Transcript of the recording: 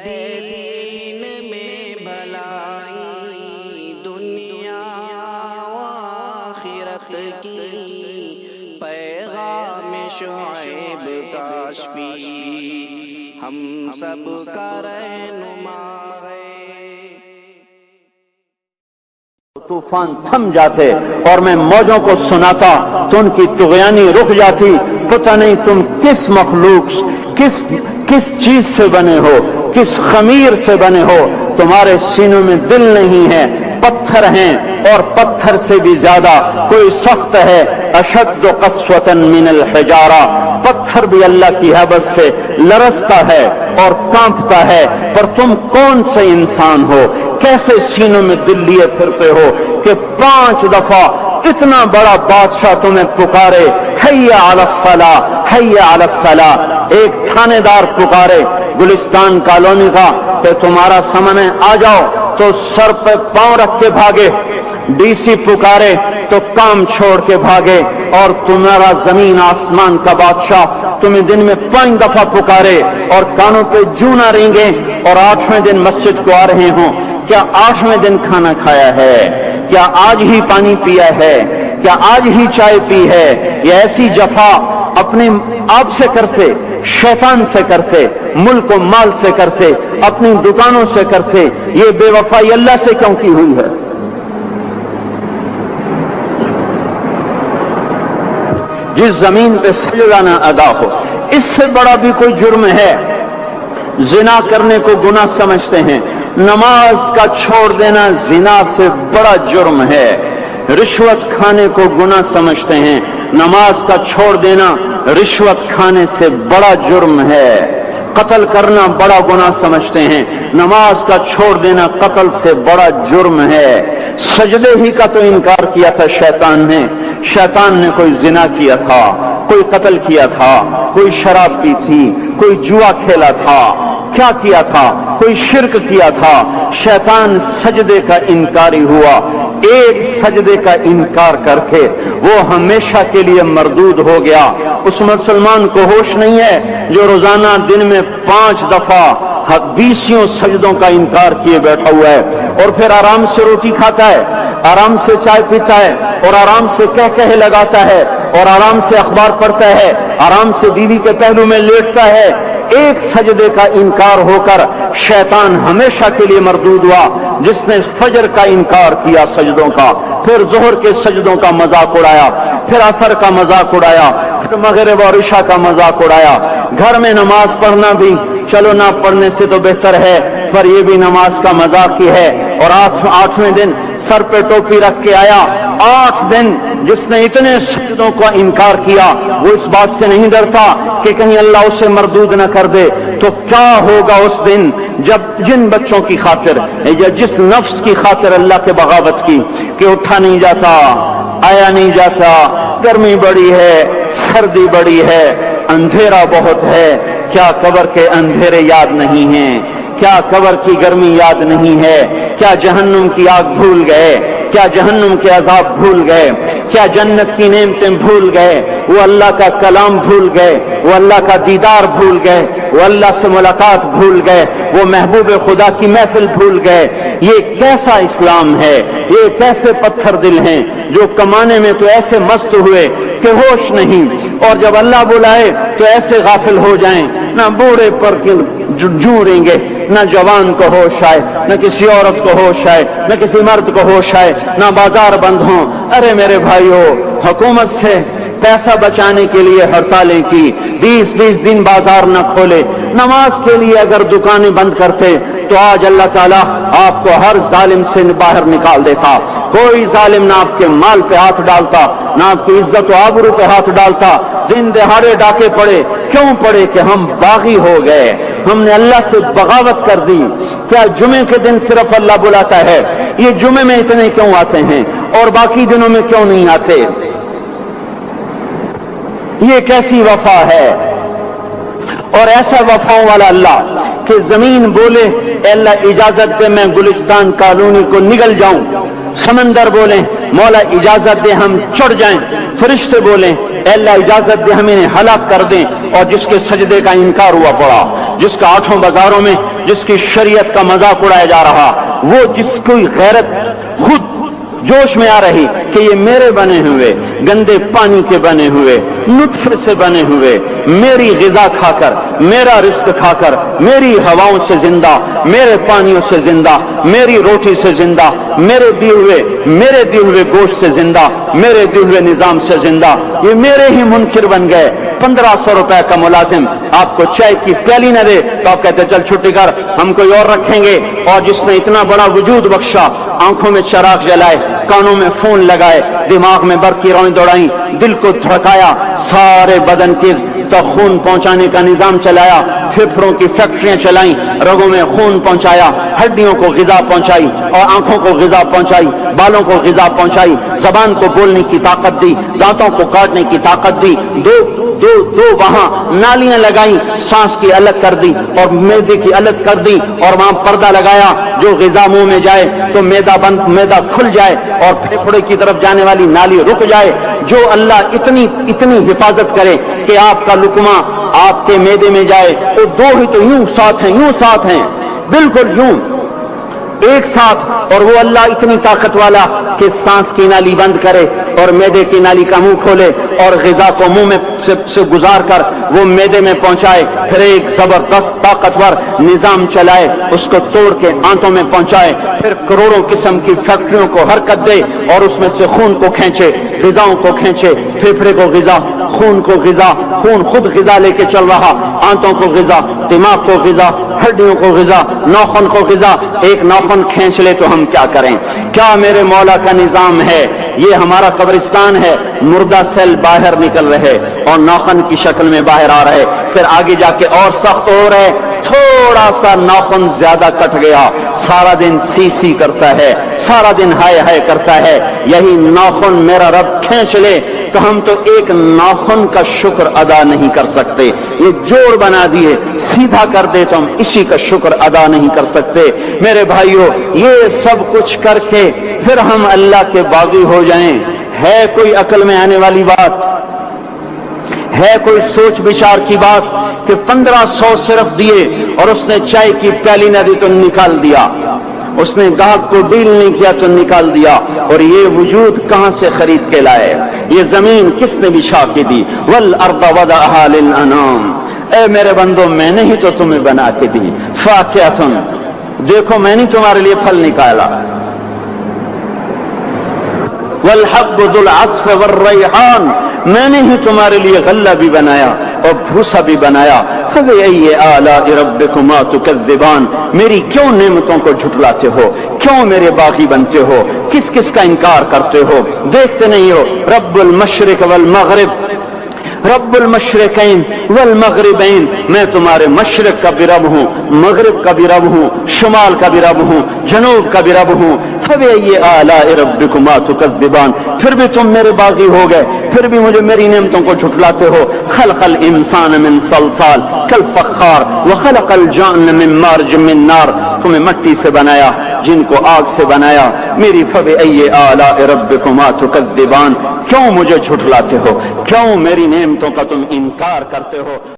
دین میں بھلائی دنیا و آخرت کی، پیغام شعیب کاشفی ہم سب کا رہنما ہے۔ طوفان تھم جاتے اور میں موجوں کو سناتا تو ان کی طغیانی رک جاتی۔ پتہ نہیں تم کس مخلوق کس چیز سے بنے ہو، کس خمیر سے بنے ہو، تمہارے سینوں میں دل نہیں ہے، پتھر ہیں، اور پتھر سے بھی زیادہ کوئی سخت ہے۔ اشد قسوة من الحجارہ، پتھر بھی اللہ کی ہیبت سے لرزتا ہے اور کانپتا ہے۔ پر تم کون سے انسان ہو، کیسے سینوں میں دل لیے پھرتے ہو کہ 5 دفعہ اتنا بڑا بادشاہ تمہیں پکارے، حی علی الصلاۃ، حی علی الصلاۃ۔ ایک تھانے دار پکارے گلستان کالونی کا کہ تمہارا سمن ہے آ جاؤ، تو سر پہ پاؤں رکھ کے بھاگے۔ ڈی سی پکارے تو کام چھوڑ کے بھاگے، اور تمہارا زمین آسمان کا بادشاہ تمہیں دن میں 5 دفعہ پکارے اور کانوں پہ جوں نہ رینگے، اور 8ویں دن مسجد کو آ رہے ہوں۔ کیا 8ویں دن کھانا کھایا ہے؟ کیا آج ہی پانی پیا ہے؟ کیا آج ہی چائے پی ہے؟ یہ ایسی جفا اپنے آپ سے کرتے، شیطان سے کرتے، ملک و مال سے کرتے، اپنی دکانوں سے کرتے، یہ بے وفائی اللہ سے کیوں کی ہوئی ہے؟ جس زمین پہ سجدہ نہ ادا ہو، اس سے بڑا بھی کوئی جرم ہے؟ زنا کرنے کو گناہ سمجھتے ہیں، نماز کا چھوڑ دینا زنا سے بڑا جرم ہے۔ رشوت کھانے کو گناہ سمجھتے ہیں، نماز کا چھوڑ دینا رشوت کھانے سے بڑا جرم ہے۔ قتل کرنا بڑا گناہ سمجھتے ہیں، نماز کا چھوڑ دینا قتل سے بڑا جرم ہے۔ سجدے ہی کا تو انکار کیا تھا شیطان نے۔ شیطان نے کوئی زنا کیا تھا، کوئی قتل کیا تھا، کوئی شراب پی تھی، کوئی جوا کھیلا تھا، کیا کیا تھا؟ کوئی شرک کیا تھا۔ شیطان سجدے کا انکاری ہوا، ایک سجدے کا انکار کر کے وہ ہمیشہ کے لیے مردود ہو گیا۔ اس مسلمان کو ہوش نہیں ہے جو روزانہ دن میں 5 دفعہ 20 سجدوں کا انکار کیے بیٹھا ہوا ہے، اور پھر آرام سے روٹی کھاتا ہے، آرام سے چائے پیتا ہے، اور آرام سے کہے لگاتا ہے، اور آرام سے اخبار پڑھتا ہے، آرام سے بیوی کے پہلو میں لیٹتا ہے۔ ایک سجدے کا انکار ہو کر شیطان ہمیشہ کے لیے مردود ہوا۔ جس نے فجر کا انکار کیا سجدوں کا، پھر ظہر کے سجدوں کا مذاق اڑایا، پھر عصر کا مذاق اڑایا، پھر مغرب اور عشاء کا مذاق اڑایا۔ گھر میں نماز پڑھنا بھی چلو نہ پڑھنے سے تو بہتر ہے، پر یہ بھی نماز کا مذاق ہی ہے۔ اور 8ویں دن سر پہ ٹوپی رکھ کے آیا۔ 8 دن جس نے اتنے سجدوں کا انکار کیا، وہ اس بات سے نہیں ڈرتا کہ کہیں اللہ اسے مردود نہ کر دے۔ تو کیا ہوگا اس دن جب جن بچوں کی خاطر یا جس نفس کی خاطر اللہ کے بغاوت کی کہ اٹھا نہیں جاتا، آیا نہیں جاتا، گرمی بڑی ہے، سردی بڑی ہے، اندھیرا بہت ہے۔ کیا قبر کے اندھیرے یاد نہیں ہیں؟ کیا قبر کی گرمی یاد نہیں ہے؟ کیا جہنم کی آگ بھول گئے؟ کیا جہنم کے عذاب بھول گئے؟ کیا جنت کی نعمتیں بھول گئے؟ وہ اللہ کا کلام بھول گئے، وہ اللہ کا دیدار بھول گئے، وہ اللہ سے ملاقات بھول گئے، وہ محبوب خدا کی محفل بھول گئے۔ یہ کیسا اسلام ہے؟ یہ کیسے پتھر دل ہیں جو کمانے میں تو ایسے مست ہوئے کہ ہوش نہیں، اور جب اللہ بلائے تو ایسے غافل ہو جائیں، نہ بوڑھے پر جھوریں گے، نہ جوان کو ہوش آئے، نہ کسی عورت کو ہوش آئے، نہ کسی مرد کو ہوش آئے، نہ بازار بند ہوں۔ ارے میرے بھائیو، حکومت سے پیسہ بچانے کے لیے ہڑتالیں کی، 20 دن بازار نہ کھولے، نماز کے لیے اگر دکانیں بند کرتے تو آج اللہ تعالیٰ آپ کو ہر ظالم سے باہر نکال دیتا۔ کوئی ظالم نہ آپ کے مال پہ ہاتھ ڈالتا، نہ آپ کی عزت و آبرو پہ ہاتھ ڈالتا۔ دن دہاڑے ڈاکے پڑے، کیوں پڑے؟ کہ ہم باغی ہو گئے، ہم نے اللہ سے بغاوت کر دی۔ کیا جمعے کے دن صرف اللہ بلاتا ہے؟ یہ جمعے میں اتنے کیوں آتے ہیں اور باقی دنوں میں کیوں نہیں آتے؟ یہ کیسی وفا ہے؟ اور ایسا وفاؤں والا اللہ کہ زمین بولے اے اللہ اجازت دے میں گلستان کالونی کو نگل جاؤں، سمندر بولیں مولا اجازت دے ہم چڑھ جائیں، فرشتے بولیں اے اللہ اجازت دے ہم انہیں ہلاک کر دیں، اور جس کے سجدے کا انکار ہوا پڑا جس کا آٹھوں بازاروں میں جس کی شریعت کا مذاق اڑایا جا رہا، وہ جس کوئی غیرت خود جوش میں آ رہی کہ یہ میرے بنے ہوئے گندے پانی کے بنے ہوئے نطفے سے بنے ہوئے میری غذا کھا کر، میرا رزق کھا کر، میری ہواؤں سے زندہ، میرے پانیوں سے زندہ، میری روٹی سے زندہ، میرے دیے ہوئے گوشت سے زندہ، میرے دیے ہوئے نظام سے زندہ، یہ میرے ہی منکر بن گئے۔ 1500 روپے کا ملازم آپ کو چائے کی پیالی نہ دے تو آپ کہتے چل چھٹی کر، ہم کوئی اور رکھیں گے۔ اور جس نے اتنا بڑا وجود بخشا، آنکھوں میں چراغ جلائے، کانوں میں فون لگائے، دماغ میں برقی روئیں دوڑائیں، دل کو دھڑکایا، سارے بدن کے تک خون پہنچانے کا نظام چلایا، پھیپھڑوں کی فیکٹریاں چلائیں، رگوں میں خون پہنچایا، ہڈیوں کو غذا پہنچائی اور آنکھوں کو غذا پہنچائی، بالوں کو غذا پہنچائی، زبان کو بولنے کی طاقت دی، دانتوں کو کاٹنے کی طاقت دی، دو وہاں نالیاں لگائیں، سانس کی الگ کر دی اور معدے کی الگ کر دی، اور وہاں پردہ لگایا، جو غذا منہ میں جائے تو معدہ کھل جائے اور پھیپھڑے کی طرف جانے والی نالی رک جائے۔ جو اللہ اتنی حفاظت کرے کہ آپ کا لقمہ آپ کے معدے میں جائے، وہ دو ہی تو یوں ساتھ ہیں بالکل یوں ایک ساتھ، اور وہ اللہ اتنی طاقت والا کہ سانس کی نالی بند کرے اور معدے کی نالی کا منہ کھولے اور غذا کو منہ میں سے گزار کر وہ معدے میں پہنچائے، پھر ایک زبردست طاقتور نظام چلائے، اس کو توڑ کے آنتوں میں پہنچائے، پھر کروڑوں قسم کی فیکٹریوں کو حرکت دے اور اس میں سے خون کو کھینچے، غذاؤں کو کھینچے، پھیپھڑے کو غذا، خون کو غذا، خون خود غذا لے کے چل رہا، آنتوں کو غذا، دماغ کو غذا، ہڈیوں کو غذا، ناخن کو غذا۔ ایک ناخن کھینچ لے تو ہم کیا کریں؟ کیا میرے مولا کا نظام ہے؟ یہ ہمارا قبرستان ہے، مردہ سیل باہر نکل رہے اور ناخن کی شکل میں باہر آ رہے، پھر آگے جا کے اور سخت ہو رہے، تھوڑا سا ناخن زیادہ کٹ گیا، سارا دن سی کرتا ہے، سارا دن ہائے کرتا ہے۔ یہی ناخن میرا رب کھینچ لے تو ہم تو ایک ناخن کا شکر ادا نہیں کر سکتے، یہ جوڑ بنا دیے، سیدھا کر دے تو ہم اسی کا شکر ادا نہیں کر سکتے۔ میرے بھائیوں، یہ سب کچھ کر کے پھر ہم اللہ کے باغی ہو جائیں، ہے کوئی عقل میں آنے والی بات؟ ہے کوئی سوچ بچار کی بات کہ 1500 صرف دیے اور اس نے چائے کی پیالی نہ دی تو نکال دیا، اس نے گاہک کو ڈیل نہیں کیا تو نکال دیا، اور یہ وجود کہاں سے خرید کے لائے؟ یہ زمین کس نے بچھا کے دی؟ والارض وضعها للانام، اے میرے بندو میں نے ہی تو تمہیں بنا کے دی، فاکہۃ، دیکھو میں نے تمہارے لیے پھل نکالا، والحب ذو العصف والریحان، میں نے ہی تمہارے لیے غلہ بھی بنایا اور بھوسا بھی بنایا۔ فبأي آلاء ربكما تكذبان، میری کیوں نعمتوں کو جھٹلاتے ہو؟ کیوں میرے باغی بنتے ہو؟ کس کس کا انکار کرتے ہو؟ دیکھتے نہیں ہو رب المشرق والمغرب، رب المشرقین والمغربین، میں تمہارے مشرق کا بھی رب ہوں، مغرب کا بھی رب ہوں، شمال کا بھی رب ہوں، جنوب کا بھی رب ہوں۔ فبأي آلاء ربكما تكذبان، پھر بھی تم میرے باغی ہو گئے، پھر بھی مجھے میری نعمتوں کو جھٹلاتے ہو۔ خلق الانسان من صلصال کالفخار وخلق الجان من مارج من نار، تمہیں مٹی سے بنایا، جن کو آگ سے بنایا۔ میری فبأي آلاء ربكما تكذبان، کیوں مجھے جھٹلاتے ہو؟ کیوں میری نعمتوں کا تم انکار کرتے ہو؟